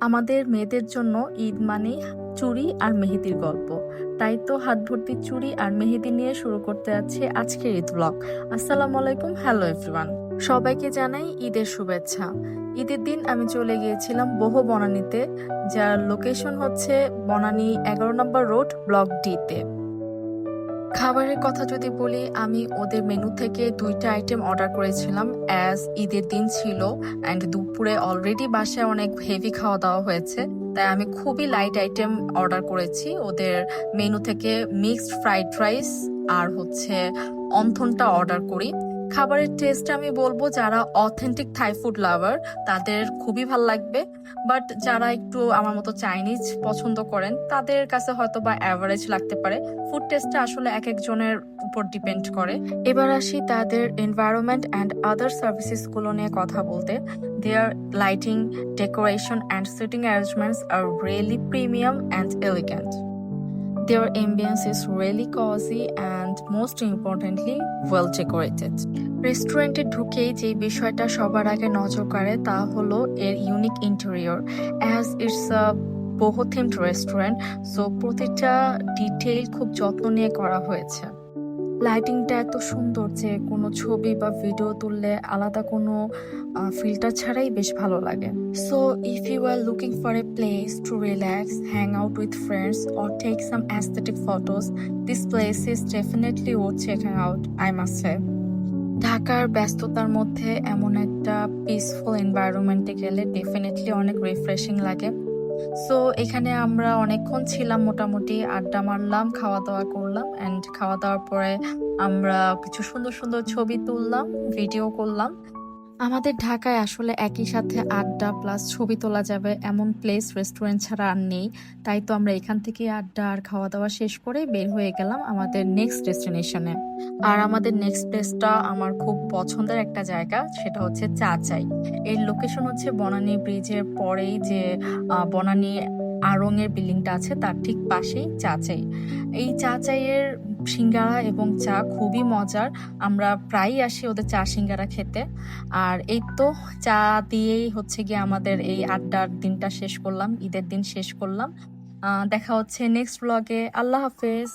আমাদের মেয়েদের জন্য ঈদ মানেই চুড়ি আর মেহেদির গল্প। তাই তো হাত ভর্তি চুড়ি আর মেহেদি নিয়ে শুরু করতে যাচ্ছি আজকের ঈদ ব্লগ। আসসালামু আলাইকুম, হ্যালো এভরিওয়ান। সবাইকে জানাই ঈদের শুভেচ্ছা। ঈদের দিন আমি চলে গিয়েছিলাম বহু বনানীতে, যার লোকেশন হচ্ছে বনানী 11 নম্বর রোড, ব্লক D-তে। খাবারের কথা যদি বলি, আমি ওদের মেনু থেকে 2টা আইটেম অর্ডার করেছিলাম অ্যাজ ঈদের দিন ছিল অ্যান্ড দুপুরে অলরেডি বাসায় অনেক হেভি খাওয়া দাওয়া হয়েছে, তাই আমি খুবই লাইট আইটেম অর্ডার করেছি। ওদের মেনু থেকে মিক্সড ফ্রাইড রাইস আর হচ্ছে অন্থনটা অর্ডার করি। খাবারের টেস্ট আমি বলবো যারা অথেন্টিক থাই ফুড লাভার তাদের খুবই ভালো লাগবে, বাট যারা একটু আমার মতো চাইনিজ পছন্দ করেন তাদের কাছে হয়তো বা অ্যাভারেজ লাগতে পারে। ফুড টেস্টটা আসলে এক একজনের উপর ডিপেন্ড করে। এবার আসি তাদের এনভায়রনমেন্ট অ্যান্ড আদার সার্ভিসেস গুলো নিয়ে কথা বলতে। Their lighting, decoration and seating arrangements are really premium and elegant. Their ambience is really cozy and most importantly well decorated. রেস্টুরেন্টে ঢুকেই যে বিষয়টা সবার আগে নজর কাড়ে তা হলো এর unique interior. As it's a বহু থিমড রেস্টুরেন্ট, সো প্রতিটা ডিটেইল খুব যত্ন নিয়ে করা হয়েছে। লাইটিংটা এত সুন্দর যে কোনো ছবি বা ভিডিও তুললে আলাদা কোনো ফিল্টার ছাড়াই বেশ ভালো লাগে। So if you are looking for a place to relax, hang out with friends or take some aesthetic photos, this place is definitely worth checking out, I must say. ঢাকার ব্যস্ততার মধ্যে এমন একটা পিসফুল এনভায়রনমেন্টে গেলে ডেফিনেটলি অনেক refreshing লাগে। So এখানে আমরা অনেকক্ষণ ছিলাম, মোটামুটি আড্ডা মারলাম, খাওয়া দাওয়া করলাম অ্যান্ড খাওয়া দাওয়ার পরে আমরা কিছু সুন্দর সুন্দর ছবি তুললাম, ভিডিও করলাম। আমাদের ঢাকায় আসলে একই সাথে আড্ডা প্লাস ছবি তোলা যাবে এমন প্লেস রেস্টুরেন্ট ছাড়া আর নেই, তাই তো আমরা এখান থেকে আড্ডা আর খাওয়া দাওয়া শেষ করে বের হয়ে গেলাম আমাদের নেক্সট ডেস্টিনেশনে। আর আমাদের নেক্সট প্লেসটা আমার খুব পছন্দের একটা জায়গা, সেটা হচ্ছে চাচাই। এর লোকেশন হচ্ছে বনানী ব্রিজের পরেই যে বনানী আড়ং-এর বিল্ডিংটা আছে তার ঠিক পাশেই চাচাই। এই চাচাইয়ের সিঙ্গারা এবং চা খুবই মজার, আমরা প্রায়ই আসি ওদের চা সিঙ্গারা খেতে। আর এই তো চা দিয়েই হচ্ছে গিয়ে আমাদের এই আড্ডার দিনটা শেষ করলাম, ঈদের দিন শেষ করলাম। দেখা হচ্ছে নেক্সট ব্লগে। আল্লাহ হাফেজ।